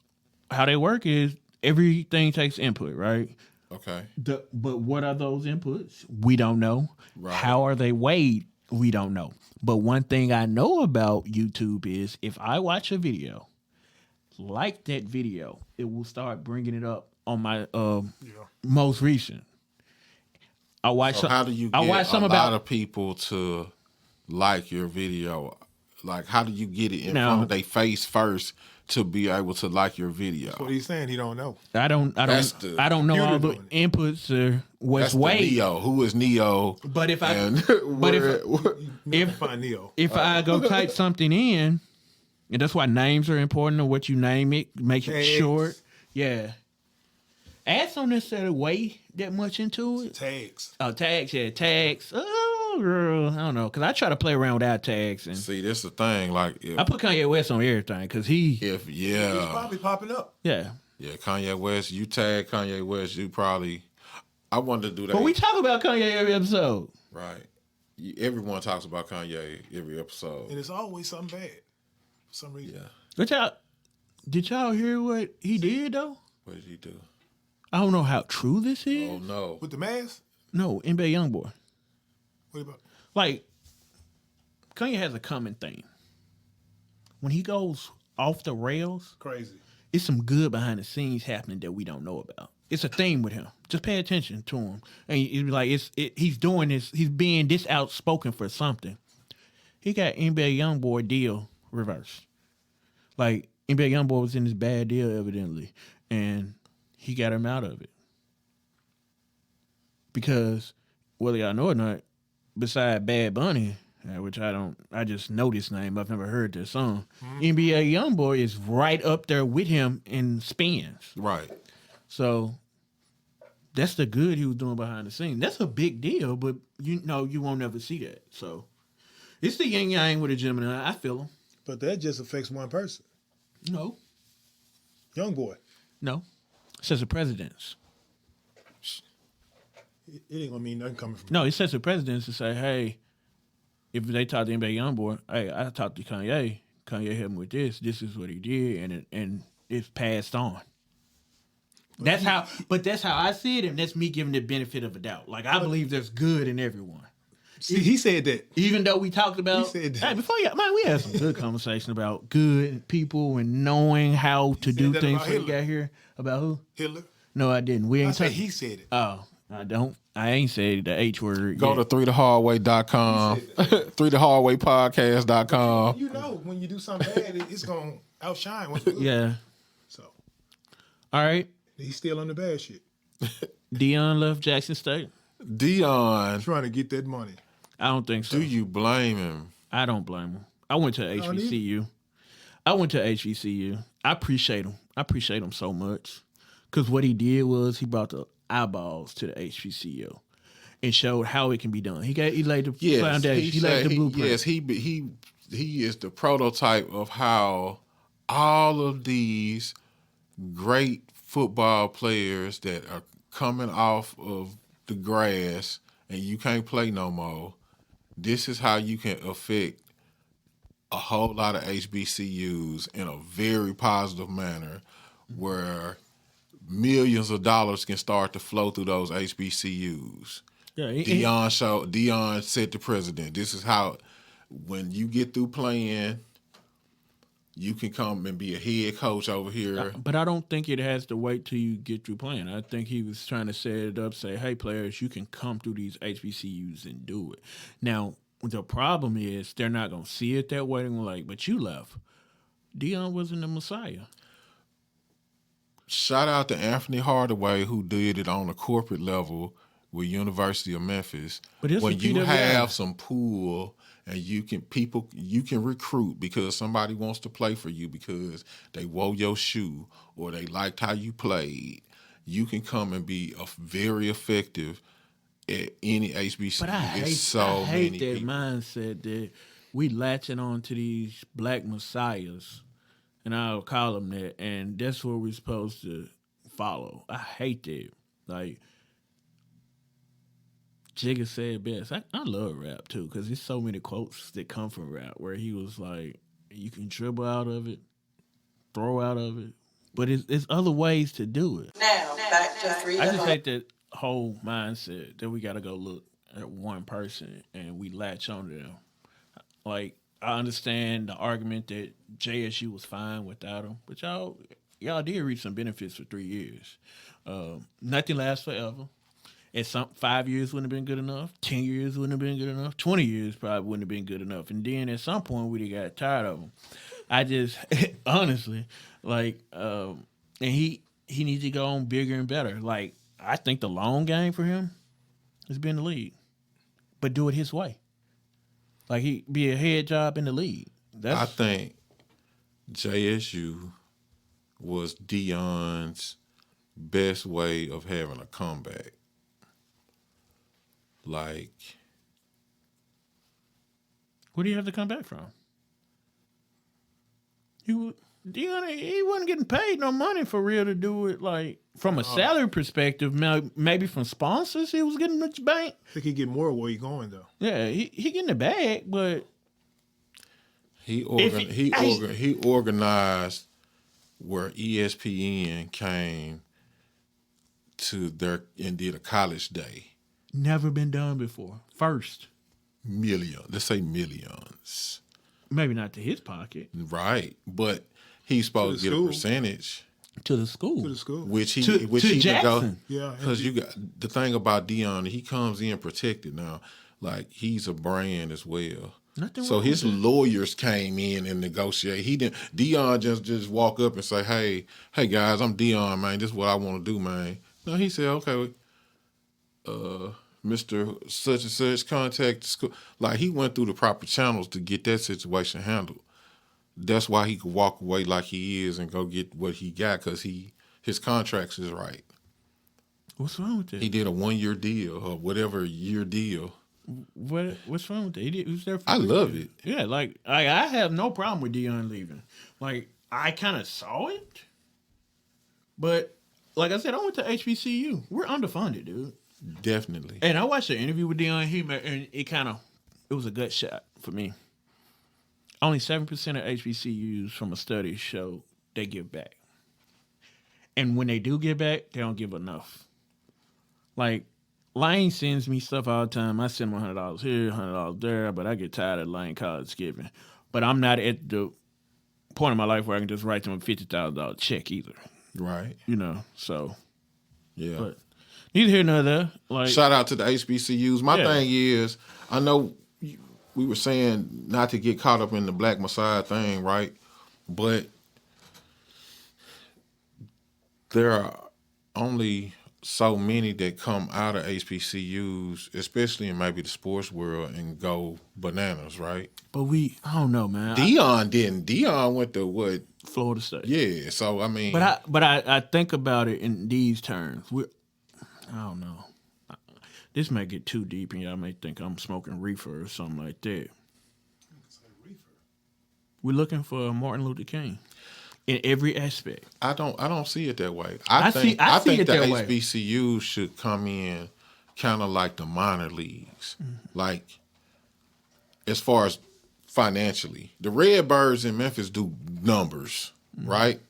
how they work is everything takes input, right? Okay. But what are those inputs? We don't know. Right. How are they weighed? We don't know. But one thing I know about YouTube is if I watch a video, like that video, it will start bringing it up on my most recent. I watch. So how do you get a lot of people to like your video? Like, how do you get it in front of their face first to be able to like your video? That's what he's saying. He don't know. I don't know all the inputs or what's that's weighed. Neo. Who is Neo? But if Find Neo. If I go type something in, and that's why names are important, or what you name it, make it short. Yeah. Ads don't necessarily weigh that much into it. Tags. Oh, tags, yeah, tags. Oh, girl, I don't know, because I try to play around without tags. And see, this is the thing. Like, I put Kanye West on everything because he's probably popping up. Yeah. Yeah, Kanye West. You tag Kanye West, you probably. I wanted to do that. But we talk about Kanye every episode. Right. Everyone talks about Kanye every episode. And it's always something bad for some reason. Yeah. But did y'all hear what he did, though? What did he do? I don't know how true this is. Oh, no. With the mask? No, NBA Youngboy. What about? Like, Kanye has a common theme. When he goes off the rails, Crazy. it's some good behind the scenes happening that we don't know about. It's a theme with him. Just pay attention to him. And it's like he's doing this. He's being this outspoken for something. He got NBA Youngboy deal reversed. Like, NBA Youngboy was in this bad deal evidently, and he got him out of it. Because whether y'all know or not, beside Bad Bunny, which I just know this name. I've never heard this song. NBA Youngboy is right up there with him in spins. Right. So that's the good he was doing behind the scenes. That's a big deal, but you won't never see that. So it's the yin yang with a Gemini. I feel him. But that just affects one person. No. Young boy. No. It says the presidents. It ain't gonna mean nothing coming from No, it says the presidents to say, hey, if they talk to NBA Youngboy, hey, I talked to Kanye. Kanye helped me with this. This is what he did, and it's passed on. That's how I see it, and that's me giving the benefit of a doubt. Like, I believe there's good in everyone. See, he said that. Even though we talked about, he said that. hey, before you, man, we had some good conversation about good people and knowing how to do things before you got here. About who? Hitler. No, I didn't. We ain't I said talking. he said it. Oh, I don't. I ain't said the H word. Go to 3thehardway.com, 3thehardwaypodcast.com. You know, when you do something bad, it's gonna outshine what's good. Yeah. So, all right. he's still on the bad shit. Dion left Jackson State. Dion, Trying to get that money. I don't think so. do you blame him? I don't blame him. I went to HBCU. I appreciate him. I appreciate him so much. Because what he did was he brought the eyeballs to the HBCU and showed how it can be done. He laid the foundation. He laid the blueprint. Yes, he is the prototype of how all of these great football players that are coming off of the grass and you can't play no more, this is how you can affect a whole lot of HBCUs in a very positive manner where millions of dollars can start to flow through those HBCUs. Yeah, Dion said to president, this is how, when you get through playing, you can come and be a head coach over here. But I don't think it has to wait till you get through playing. I think he was trying to set it up, say, hey, players, you can come through these HBCUs and do it. Now, the problem is they're not going to see it that way. They're gonna like, but you left. Dion wasn't the Messiah. Shout out to Anthony Hardaway, who did it on a corporate level with University of Memphis, But it's when a you PWI. have some pull and you can recruit because somebody wants to play for you because they wore your shoe or they liked how you played, you can come and be very effective at any HBCU. But I hate many that people. mindset that we latching on to these black messiahs, and I'll call them that, and that's what we're supposed to follow. I hate that. Like Jigga said best. I love rap too because there's so many quotes that come from rap where he was like, "You can dribble out of it, throw out of it, but it's other ways to do it." Now, back to three. I just hate that whole mindset that we got to go look at one person and we latch on to them. Like, I understand the argument that JSU was fine without him, but y'all did reap some benefits for 3 years. Nothing lasts forever. At 5 years wouldn't have been good enough. 10 years wouldn't have been good enough. 20 years probably wouldn't have been good enough. And then at some point we got tired of him. I just honestly like, and he needs to go on bigger and better. Like, I think the long game for him is be in the league, but do it his way. Like, he be a head job in the league. I think JSU was Deion's best way of having a comeback. Like, where do you have to come back from? Deion, he wasn't getting paid no money for real to do it. Like, from a salary perspective, maybe from sponsors, he was getting much bank. I think he get more where you going though. Yeah, he getting the bag, but he organized where ESPN came to and did a college day. never been done before. First, Let's say millions. maybe not to his pocket, Right, but he's supposed to get a percentage. to the school. To the school. Which he To Jackson. Yeah. Because you got the thing about Deion, he comes in protected now. Like, he's a brand as well. Nothing So wrong his with it. lawyers came in and negotiate. He didn't. Deion just walk up and say, "Hey guys, I'm Deion, man. This is what I want to do, man." No, he said, "Okay, Mr. Such and Such, contact the school." Like, he went through the proper channels to get that situation handled. That's why he could walk away like he is and go get what he got, because his contracts is right. What's wrong with that? He did a 1-year deal or whatever year deal. What's wrong with that? He was there for I 3 love years. it. Yeah, like I have no problem with Deion leaving. Like, I kind of saw it, but like I said, I went to HBCU. We're underfunded, dude. Definitely. And I watched the interview with Deion. And it was a gut shot for me. Only 7% of HBCUs from a study show they give back. And when they do give back, they don't give enough. Like, Lane sends me stuff all the time. I send him $100 here, $100 there, but I get tired of Lane college giving. But I'm not at the point in my life where I can just write them a $50,000 check either. Right. You know, so. Yeah. But neither here nor there. Like, Shout out to the HBCUs. My Yeah. thing is, I know we were saying not to get caught up in the Black Messiah thing, right? But there are only so many that come out of HBCUs, especially in maybe the sports world, and go bananas, right? but I don't know, man. Deion didn't. Deion went to what? Florida State. Yeah. So I mean, But I think about it in these terms. I don't know. This may get too deep, and y'all may think I'm smoking reefer or something like that. We're looking for Martin Luther King in every aspect. I don't see it that way. I think see it the that way. HBCUs should come in kind of like the minor leagues, like as far as financially. The Redbirds in Memphis do numbers, right?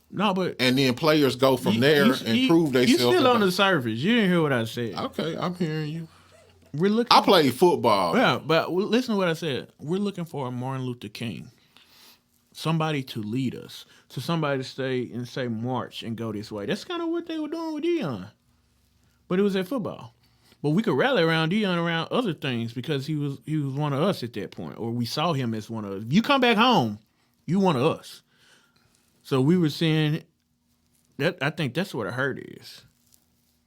No, but And then players go from there and prove themselves. You still on the surface. You didn't hear what I said. Okay, I'm hearing you. We're looking. I played football. Yeah, but listen to what I said. We're looking for a Martin Luther King, somebody to lead us, to somebody to stay and say march and go this way. That's kind of what they were doing with Deion, but it was at football. But we could rally around Deion around other things because he was one of us at that point, or we saw him as one of us. If you come back home, you one of us. So we were seeing that. I think that's what a hurt is.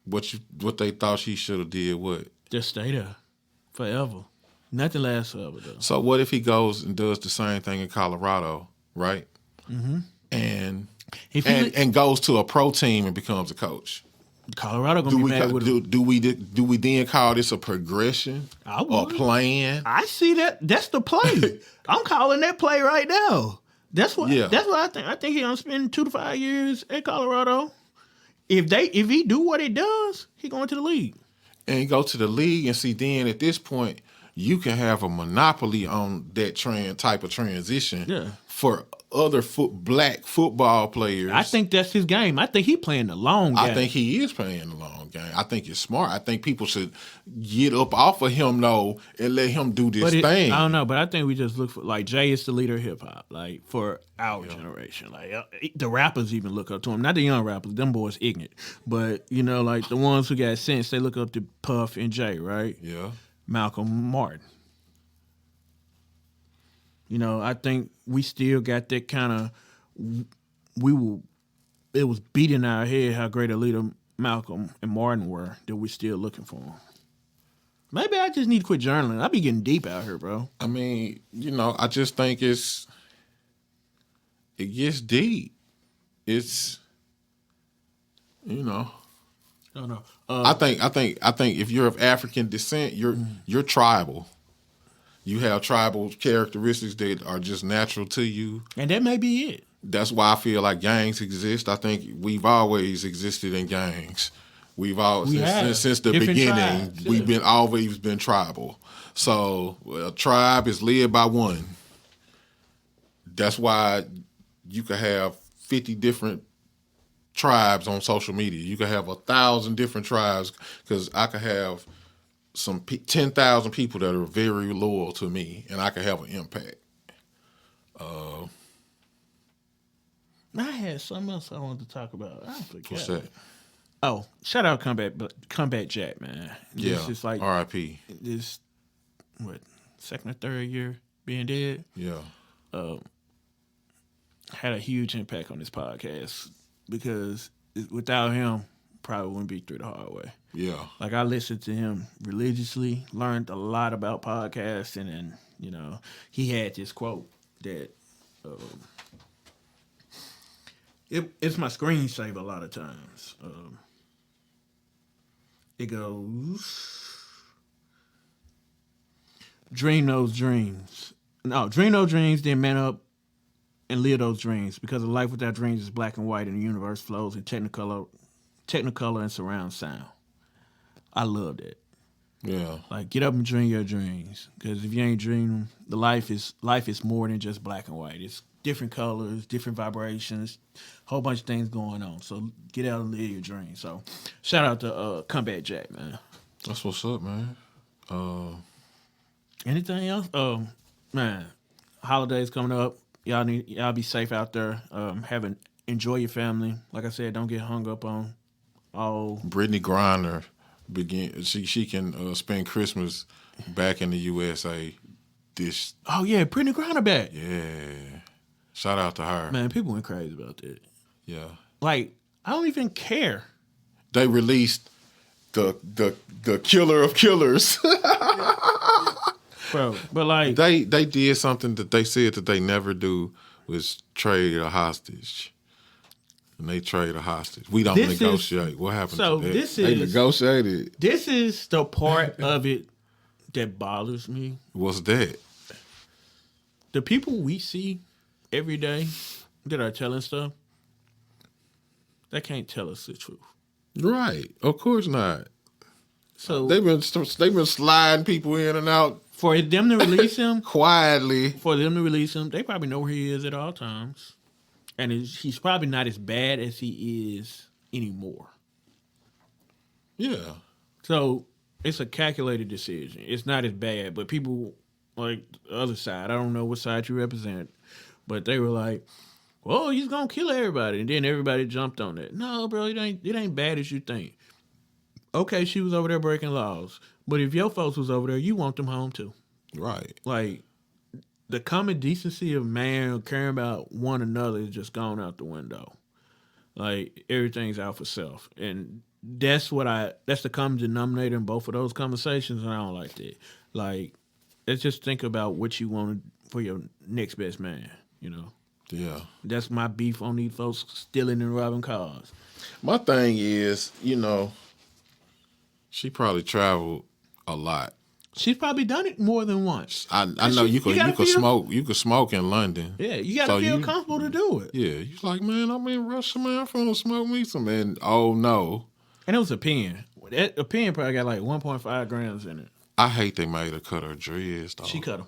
what they thought she should have did? What? Just stay there forever. Nothing lasts forever though. So what if he goes and does the same thing in Colorado, right? Mm-hmm. And goes to a pro team and becomes a coach. Colorado gonna be mad with him. Do we then call this a progression or plan? I see that. That's the play. I'm calling that play right now. That's what. Yeah. That's what I think. I think he's gonna spend 2 to 5 years at Colorado. If he do what he does, he going to the league. And he go to the league and see. Then at this point, you can have a monopoly on that type of transition for other black football players. I think that's his game. I think he playing the long game. I think he is playing the long game. I think it's smart. I think people should get up off of him though and let him do this thing. I don't know, but I think we just look for like Jay is the leader of hip hop, like for our generation. Like the rappers even look up to him. Not the young rappers, them boys ignorant, but you know, like the ones who got sense, they look up to Puff and Jay, right? Yeah. Malcolm Martin. You know, I think we still got that kind of it was beating our head how great a leader Malcolm and Martin were that we're still looking for them. Maybe I just need to quit journaling. I be getting deep out here, bro. I mean, you know, I just think it gets deep. It's, you know. I don't know. I think if you're of African descent, you're tribal. You have tribal characteristics that are just natural to you. And that may be it. That's why I feel like gangs exist. I think we've always existed in gangs. Since the beginning, we've always been tribal. So a tribe is led by one. That's why you could have 50 different tribes on social media. You could have 1,000 different tribes because I could have 10,000 people that are very loyal to me, and I could have an impact. I had something else I wanted to talk about. I forgot. What's that? Oh, shout out Comeback Jack, man. This is like R.I.P. This second or third year being dead. Yeah. Had a huge impact on this podcast because without him, probably wouldn't be 3daHardway. Yeah. Like I listened to him religiously, learned a lot about podcasting, and you know, he had this quote that it's my screensaver a lot of times. It goes, dream those dreams. No, dream those dreams, then man up and live those dreams, because a life without dreams is black and white and the universe flows in technicolor and surround sound. I love that. Yeah. Like, get up and dream your dreams, because if you ain't dreaming, the life is more than just black and white. It's different colors, different vibrations, whole bunch of things going on. So get out and live your dreams. So shout out to Comeback Jack, man. That's what's up, man. Anything else? Man, holidays coming up. Y'all be safe out there. Enjoy your family. Like I said, don't get hung up on all. Brittany Griner she can spend Christmas back in the USA. Oh yeah, Brittany Griner back. Yeah. Shout out to her. Man, people went crazy about that. Yeah. Like, I don't even care. They released the killer of killers. Bro, but like they did something that they said that they never do, was trade a hostage. And they trade a hostage. We don't negotiate. What happened to that? They negotiated. This is the part of it that bothers me. What's that? The people we see every day that are telling stuff, they can't tell us the truth. Right. Of course not. So they've been sliding people in and out. For them to release him quietly. For them to release him, they probably know where he is at all times. And he's probably not as bad as he is anymore. Yeah. So it's a calculated decision. It's not as bad, but people like the other side, I don't know what side you represent, but they were like, well, he's going to kill everybody. And then everybody jumped on that. No, bro, it ain't bad as you think. Okay, she was over there breaking laws. But if your folks was over there, you want them home too. Right. Like, the common decency of man caring about one another is just gone out the window. Like, everything's out for self. And that's the common denominator in both of those conversations, and I don't like that. Like, let's just think about what you want for your next best man. You know. Yeah. That's my beef on these folks stealing and robbing cars. My thing is, she probably traveled a lot. She's probably done it more than once. I know you could smoke in London. Yeah, you gotta feel comfortable to do it. Yeah, you're like, man, I'm in Russia, man. I'm finna smoke me some. And oh no. And it was a pen. A pen probably got like 1.5 grams in it. I hate they made her cut her dreads, though. She cut them.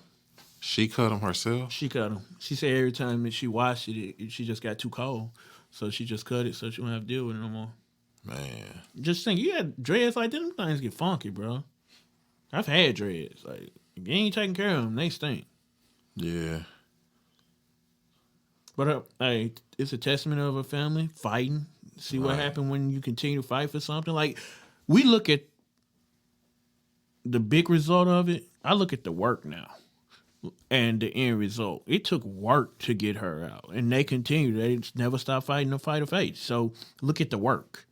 She cut them herself? She cut them. She said every time that she washed it, she just got too cold. So she just cut it so she won't have to deal with it no more. Man. Just think, you had dreads like them things get funky, bro. I've had dreads. Like, if you ain't taking care of them, they stink. Yeah. But hey, it's a testament of a family fighting. See what happened when you continue to fight for something. Like, we look at the big result of it. I look at the work now and the end result. It took work to get her out, and they continue. They never stop fighting the fight of faith. So look at the work,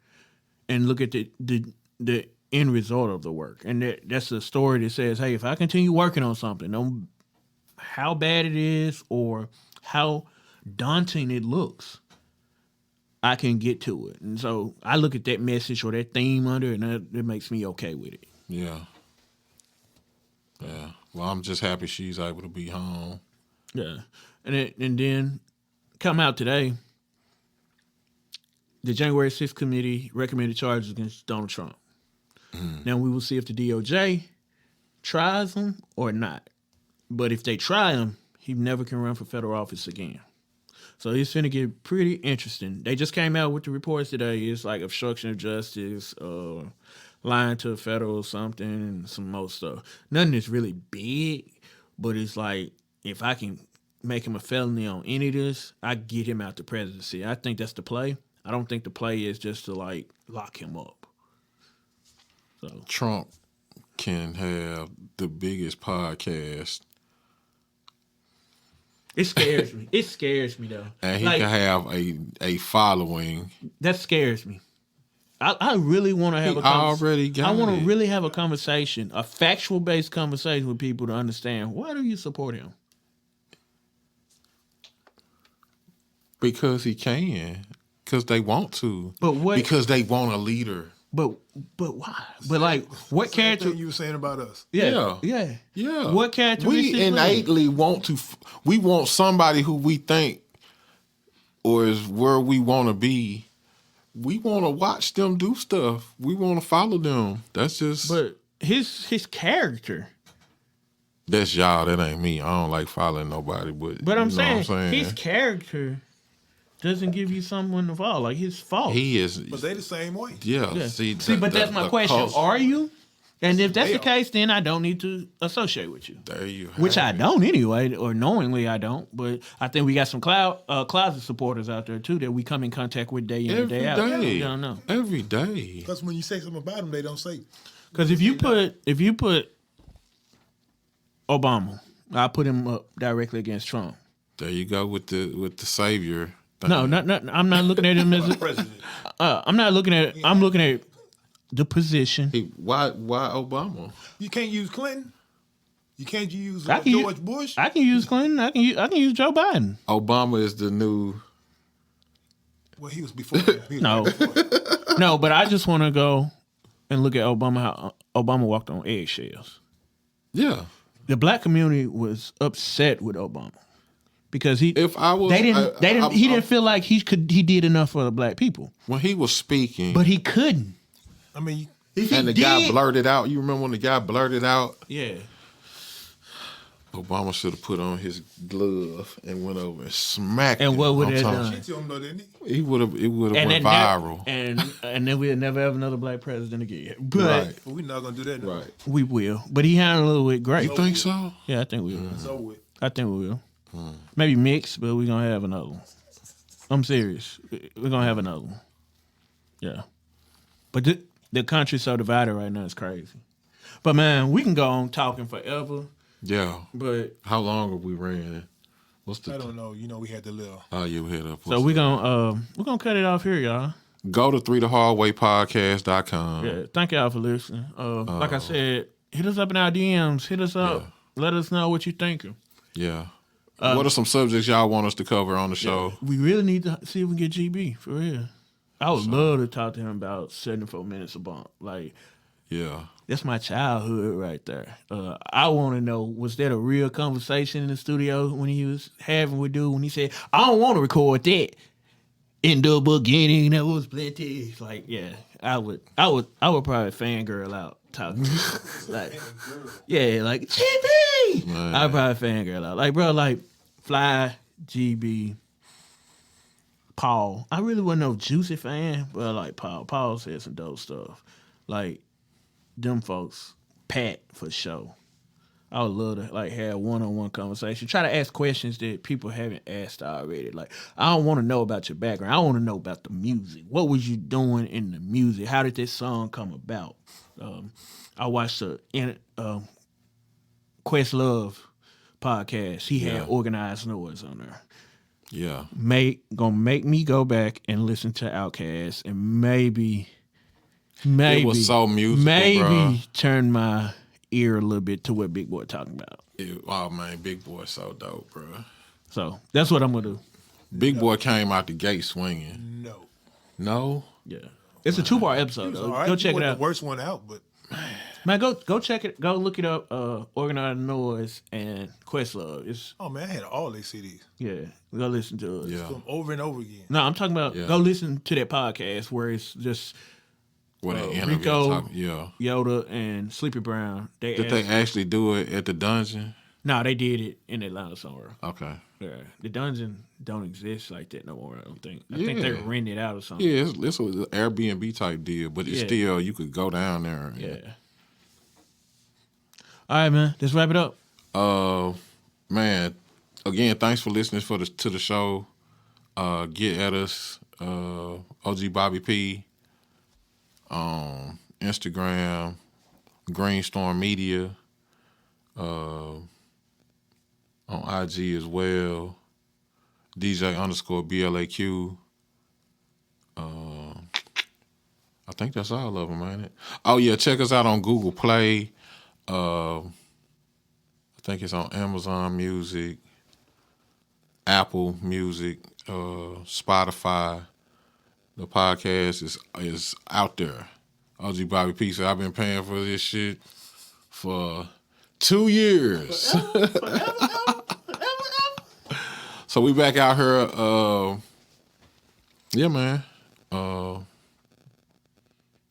and look at the end result of the work. And that's a story that says, hey, if I continue working on something, no how bad it is or how daunting it looks, I can get to it. And so I look at that message or that theme under it, and it makes me okay with it. Yeah. Yeah. Well, I'm just happy she's able to be home. Yeah. And then come out today, the January 6th committee recommended charges against Donald Trump. Now we will see if the DOJ tries him or not. But if they try him, he never can run for federal office again. So it's going to get pretty interesting. They just came out with the reports today. It's like obstruction of justice, lying to a federal or something, and some more stuff. Nothing that's really big, but it's like, if I can make him a felony on any of this, I get him out the presidency. I think that's the play. I don't think the play is just to, like, lock him up. So Trump can have the biggest podcast. It scares me. It scares me, though. And he can have a following. That scares me. I really want to have a conversation. I want to really have a conversation, a factual-based conversation with people to understand, why do you support him? Because he can. Because they want to. But what? Because they want a leader. But why? But like, what character you were saying about us? Yeah. What characteristics? We innately want to. We want somebody who we think, or is where we want to be. We want to watch them do stuff. We want to follow them. That's just. But his character. That's y'all. That ain't me. I don't like following nobody. But I'm saying his character doesn't give you someone to follow. Like, his fault. He is. But they the same way. Yeah. See, but that's my question. Are you? And if that's the case, then I don't need to associate with you. There you have Which I don't anyway, or knowingly I don't. But I think we got some closet supporters out there, too, that we come in contact with day in and day out. Day. You don't know. Every day. Because when you say something about them, they don't say. Because if you put Obama, I put him up directly against Trump. There you go with the savior. No, not. I'm not looking at him as a president. I'm not looking at. I'm looking at the position. Why Obama? You can't use Clinton. You can't use I can George Bush. I can use Clinton. I can use Joe Biden. Obama is the new. Well, he was before. No, but I just want to go and look at Obama. How Obama walked on eggshells. Yeah. The black community was upset with Obama. Because he didn't feel like he did enough for the black people when he was speaking, but he couldn't. I mean, guy blurted out. You remember when the guy blurted out? Yeah. Obama should have put on his glove and went over and smacked him. And what would it have done? He would have. It would have went viral. And then we'll never have another black president again. But right. We're not gonna do that. Now. Right. We will. But he handled it great. You think so? Yeah, I think we will. So I think we will. Maybe mixed, but we're going to have another one. I'm serious. We're going to have another one. Yeah. But the country's so divided right now, it's crazy. But, man, we can go on talking forever. Yeah. But how long have we ran? I don't know. You know, we had the little. Oh, you hit up. So we're gonna cut it off here, y'all. Go to 3daHardwayPodcast.com. Yeah, thank y'all for listening. Like I said, hit us up in our DMs. Hit us up. Yeah. Let us know what you're thinking. Yeah. What are some subjects y'all want us to cover on the show? We really need to see if we can get GB, for real. I would love to talk to him about 74 Minutes of Bump. Like, Yeah. that's my childhood right there. I want to know, was that a real conversation in the studio when he was having with dude when he said, I don't want to record that. In the beginning, there was plenty. It's like, yeah, I would probably fangirl out talking. Like, yeah, like GB. Man. I'd probably fangirl out. Like, bro, like Fly, GB, Paul. I really wasn't no Juicy fan, but like Paul. Paul said some dope stuff. Like them folks, Pat for sure. I would love to like have one-on-one conversation. Try to ask questions that people haven't asked already. Like, I don't want to know about your background. I want to know about the music. What was you doing in the music? How did this song come about? I watched the Questlove podcast. He had Organized Noise on there. Yeah. Gonna make me go back and listen to Outkast and maybe It was so musical, bro. turn my ear a little bit to what Big Boy talking about. Oh man, Big Boy so dope, bro. So that's what I'm gonna do. Big Boy came out the gate swinging. No. Yeah, it's a 2-part episode. Though. Right. Go check it out. The worst one out, but Man, go check it. Go look it up. Organized Noise and Questlove. It's I had all their CDs. yeah. Go listen to it. Yeah. Them over and over again. No, I'm talking about go listen to that podcast where it's just What they interview Rico, talking. Yeah. Yoda, and Sleepy Brown. Did they actually do it at the dungeon? No, they did it in Atlanta somewhere. Okay. Yeah, the dungeon don't exist like that no more. I don't think. I think they rent it out or something. Yeah, it's an Airbnb type deal, but it's still you could go down there. And, Yeah. All right, man. Let's wrap it up. Man, again, thanks for listening to the show. Get at us, OG Bobby P, Instagram, Greenstorm Media, on IG as well, DJ_BLAQ. I think that's all of them, ain't it? Oh yeah, check us out on Google Play. I think it's on Amazon Music, Apple Music, Spotify. The podcast is out there. OG Bobby P said, I've been paying for this shit for 2 years. So we back out here. Yeah, man.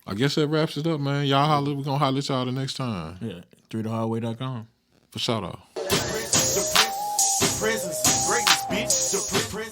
I guess that wraps it up, man. Y'all holler. We're going to holler at y'all the next time. Yeah, 3daHardway.com. For sure, though. The presence, greatness, bitch. The presence.